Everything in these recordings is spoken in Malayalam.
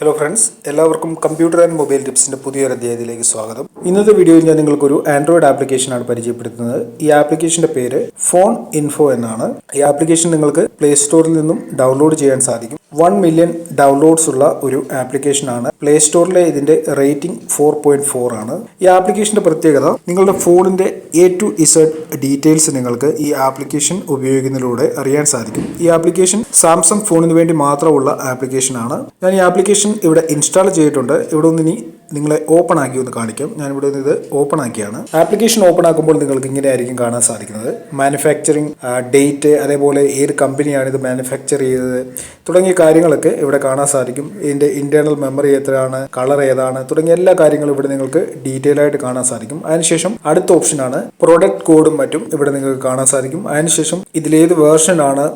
ഹലോ ഫ്രണ്ട്സ്, എല്ലാവർക്കും കമ്പ്യൂട്ടർ ആൻഡ് മൊബൈൽ ടിപ്സിൻ്റെ പുതിയൊരു അധ്യായത്തിലേക്ക് സ്വാഗതം. ഇന്നത്തെ വീഡിയോയിൽ ഞാൻ നിങ്ങൾക്കൊരു ആൻഡ്രോയിഡ് ആപ്ലിക്കേഷനാണ് പരിചയപ്പെടുത്തുന്നത്. ഈ ആപ്ലിക്കേഷൻ്റെ പേര് ഫോൺ ഇൻഫോ എന്നാണ്. ഈ ആപ്ലിക്കേഷൻ നിങ്ങൾക്ക് പ്ലേ സ്റ്റോറിൽ നിന്നും ഡൗൺലോഡ് ചെയ്യാൻ സാധിക്കും. 1 മില്യൺ ഡൗൺലോഡ്സ് ഉള്ള ഒരു ആപ്ലിക്കേഷനാണ്. പ്ലേ സ്റ്റോറിലെ ഇതിൻ്റെ റേറ്റിംഗ് 4.4 ആണ്. ഈ ആപ്ലിക്കേഷൻ്റെ പ്രത്യേകത, നിങ്ങളുടെ ഫോണിൻ്റെ A to Z ഡീറ്റെയിൽസ് നിങ്ങൾക്ക് ഈ ആപ്ലിക്കേഷൻ ഉപയോഗിക്കുന്നതിലൂടെ അറിയാൻ സാധിക്കും. ഈ ആപ്ലിക്കേഷൻ സാംസങ് ഫോണിന് വേണ്ടി മാത്രമുള്ള ആപ്ലിക്കേഷനാണ്. ഞാൻ ഈ ആപ്ലിക്കേഷൻ ഇവിടെ ഇൻസ്റ്റാൾ ചെയ്തിട്ടുണ്ട്. ഇവിടെ ഒന്ന് നിങ്ങളെ ഓപ്പൺ ആക്കി ഒന്ന് കാണിക്കാം. ഞാനിവിടെ നിന്ന് ഇത് ഓപ്പൺ ആക്കിയാണ്. ആപ്ലിക്കേഷൻ ഓപ്പൺ ആക്കുമ്പോൾ നിങ്ങൾക്ക് ഇങ്ങനെ ആയിരിക്കും കാണാൻ സാധിക്കുന്നത്. മാനുഫാക്ചറിങ് ഡേറ്റ്, അതേപോലെ ഏത് കമ്പനിയാണ് ഇത് മാനുഫാക്ചർ ചെയ്തത് തുടങ്ങിയ കാര്യങ്ങളൊക്കെ ഇവിടെ കാണാൻ സാധിക്കും. ഇതിൻ്റെ ഇന്റേണൽ മെമ്മറി എത്രയാണ്, കളർ ഏതാണ് തുടങ്ങിയ എല്ലാ കാര്യങ്ങളും ഇവിടെ നിങ്ങൾക്ക് ഡീറ്റെയിൽ ആയിട്ട് കാണാൻ സാധിക്കും. അതിനുശേഷം അടുത്ത ഓപ്ഷനാണ് പ്രൊഡക്റ്റ് കോഡും മറ്റും ഇവിടെ നിങ്ങൾക്ക് കാണാൻ സാധിക്കും. അതിനുശേഷം ഇതിലേത് വേർഷനാണ്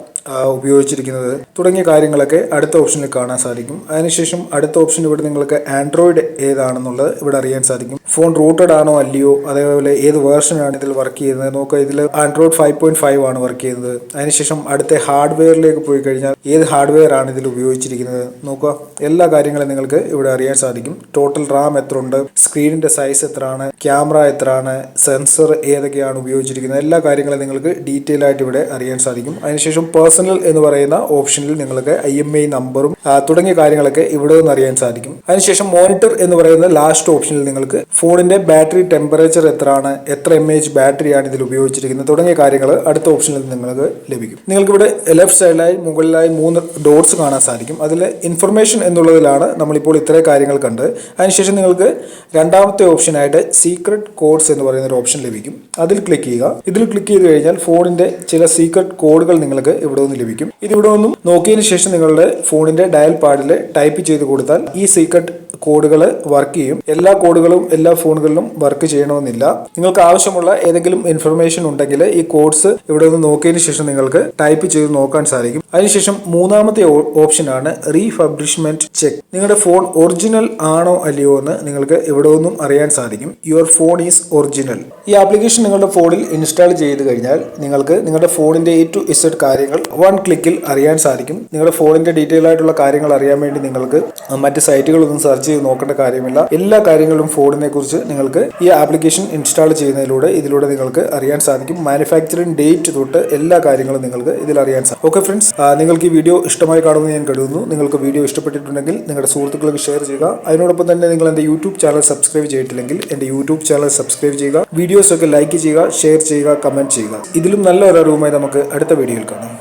ഉപയോഗിച്ചിരിക്കുന്നത് തുടങ്ങിയ കാര്യങ്ങളൊക്കെ അടുത്ത ഓപ്ഷനിൽ കാണാൻ സാധിക്കും. അതിനുശേഷം അടുത്ത ഓപ്ഷൻ ഇവിടെ നിങ്ങൾക്ക് ആൻഡ്രോയിഡ് ഏതാണെന്നുള്ളത് ഇവിടെ അറിയാൻ സാധിക്കും. ഫോൺ റൂട്ടഡ് ആണോ അല്ലയോ, അതേപോലെ ഏത് വേർഷനാണ് ഇതിൽ വർക്ക് ചെയ്യുന്നത് നോക്കുക. ഇതിൽ ആൻഡ്രോയിഡ് 5.5 ആണ് വർക്ക് ചെയ്യുന്നത്. അതിനുശേഷം അടുത്ത ഹാർഡ്വെയറിലേക്ക് പോയി കഴിഞ്ഞാൽ ഏത് ഹാർഡ്വെയർ ആണ് ഇതിൽ ഉപയോഗിച്ചിരിക്കുന്നത് നോക്കുക. എല്ലാ കാര്യങ്ങളും നിങ്ങൾക്ക് ഇവിടെ അറിയാൻ സാധിക്കും. ടോട്ടൽ റാം എത്ര ഉണ്ട്, സ്ക്രീനിന്റെ സൈസ് എത്രയാണ്, ക്യാമറ എത്രയാണ്, സെൻസർ ഏതൊക്കെയാണ് ഉപയോഗിച്ചിരിക്കുന്നത്, എല്ലാ കാര്യങ്ങളും നിങ്ങൾക്ക് ഡീറ്റെയിൽ ആയിട്ട് ഇവിടെ അറിയാൻ സാധിക്കും. അതിനുശേഷം പേഴ്സണൽ എന്ന് പറയുന്ന ഓപ്ഷനിൽ നിങ്ങൾക്ക് IMEI നമ്പറും തുടങ്ങിയ കാര്യങ്ങളൊക്കെ ഇവിടെ നിന്ന് അറിയാൻ സാധിക്കും. അതിനുശേഷം മോണിറ്റർ എന്ന് പറയുന്ന ലാസ്റ്റ് ഓപ്ഷനിൽ നിങ്ങൾക്ക് ഫോണിന്റെ ബാറ്ററി ടെമ്പറേച്ചർ എത്രയാണ്, എത്ര mAh ബാറ്ററിയാണ് ഇതിൽ ഉപയോഗിച്ചിരിക്കുന്നത് തുടങ്ങിയ കാര്യങ്ങൾ അടുത്ത ഓപ്ഷനിൽ നിങ്ങൾക്ക് ലഭിക്കും. നിങ്ങൾക്ക് ഇവിടെ ലെഫ്റ്റ് സൈഡിലായി മുകളിലായി 3 ഡോട്ട്സ് കാണാൻ സാധിക്കും. അതിൽ ഇൻഫർമേഷൻ എന്നുള്ളതിലാണ് നമ്മളിപ്പോൾ ഇത്രയും കാര്യങ്ങൾ കണ്ട്. അതിനുശേഷം നിങ്ങൾക്ക് രണ്ടാമത്തെ ഓപ്ഷനായിട്ട് സീക്രട്ട് കോഡ്സ് എന്ന് പറയുന്ന ഒരു ഓപ്ഷൻ ലഭിക്കും. അതിൽ ക്ലിക്ക് ചെയ്യുക. ഇതിൽ ക്ലിക്ക് ചെയ്ത് കഴിഞ്ഞാൽ ഫോണിന്റെ ചില സീക്രട്ട് കോഡുകൾ നിങ്ങൾക്ക് ഇവിടെ നിന്ന് ലഭിക്കും. ഇതിവിടെ ഒന്നും നോക്കിയതിനു ശേഷം നിങ്ങളുടെ ഫോണിന്റെ ഡയൽ പാഡിൽ ടൈപ്പ് ചെയ്ത് കൊടുത്താൽ ഈ സീക്രട്ട് കോഡുകൾ വർക്ക് ചെയ്യും. എല്ലാ കോഡുകളും എല്ലാ ഫോണുകളിലും വർക്ക് ചെയ്യണമെന്നില്ല. നിങ്ങൾക്ക് ആവശ്യമുള്ള ഏതെങ്കിലും ഇൻഫർമേഷൻ ഉണ്ടെങ്കിൽ ഈ കോഡ്സ് ഇവിടെ നിന്ന് നോക്കിയതിനു ശേഷം നിങ്ങൾക്ക് ടൈപ്പ് ചെയ്ത് നോക്കാൻ സാധിക്കും. അതിനുശേഷം മൂന്നാമത്തെ ഓപ്ഷനാണ് റീഫബ്രിഷ്മെന്റ് ചെക്ക്. നിങ്ങളുടെ ഫോൺ ഒറിജിനൽ ആണോ അല്ലയോ എന്ന് നിങ്ങൾക്ക് ഇവിടെ നിന്നും അറിയാൻ സാധിക്കും. Your phone is original. ഈ ആപ്ലിക്കേഷൻ നിങ്ങളുടെ ഫോണിൽ ഇൻസ്റ്റാൾ ചെയ്ത് കഴിഞ്ഞാൽ നിങ്ങൾക്ക് നിങ്ങളുടെ ഫോണിന്റെ A to Z കാര്യങ്ങൾ 1 ക്ലിക്കിൽ അറിയാൻ സാധിക്കും. നിങ്ങളുടെ ഫോണിന്റെ ഡീറ്റെയിൽ ആയിട്ടുള്ള കാര്യങ്ങൾ അറിയാൻ വേണ്ടി നിങ്ങൾക്ക് മറ്റ് സൈറ്റുകളൊന്നും സെർച്ച് ചെയ്ത് നോക്കേണ്ട കാര്യമില്ല. എല്ലാ കാര്യങ്ങളും ഫോണിനെ കുറിച്ച് നിങ്ങൾക്ക് ഈ ആപ്ലിക്കേഷൻ ഇൻസ്റ്റാൾ ചെയ്യുന്നതിലൂടെ ഇതിലൂടെ നിങ്ങൾക്ക് അറിയാൻ സാധിക്കും. മാനുഫാക്ചറിംഗ് ഡേറ്റ് തൊട്ട് എല്ലാ കാര്യങ്ങളും നിങ്ങൾക്ക് ഇതിൽ അറിയാൻ സാധിക്കും. ഓക്കെ ഫ്രണ്ട്സ്, നിങ്ങൾക്ക് ഈ വീഡിയോ ഇഷ്ടമായി കാണുമെന്ന് ഞാൻ കരുതുന്നു. നിങ്ങൾക്ക് വീഡിയോ ഇഷ്ടപ്പെട്ടിട്ടുണ്ടെങ്കിൽ നിങ്ങളുടെ സുഹൃത്തുക്കൾക്ക് ഷെയർ ചെയ്യുക. അതിനോടൊപ്പം തന്നെ നിങ്ങൾ എൻ്റെ യൂട്യൂബ് ചാനൽ സബ്സ്ക്രൈബ് ചെയ്തിട്ടില്ലെങ്കിൽ എൻ്റെ യൂട്യൂബ് ചാനൽ സബ്സ്ക്രൈബ് ചെയ്യുക. വീഡിയോസ് ഒക്കെ ലൈക്ക് ചെയ്യുക, ഷെയർ ചെയ്യുക, കമന്റ് ചെയ്യുക. ഇതിലും നല്ല ഒരു അറിവുമായി നമുക്ക് അടുത്ത വീഡിയോയിൽ കാണാം.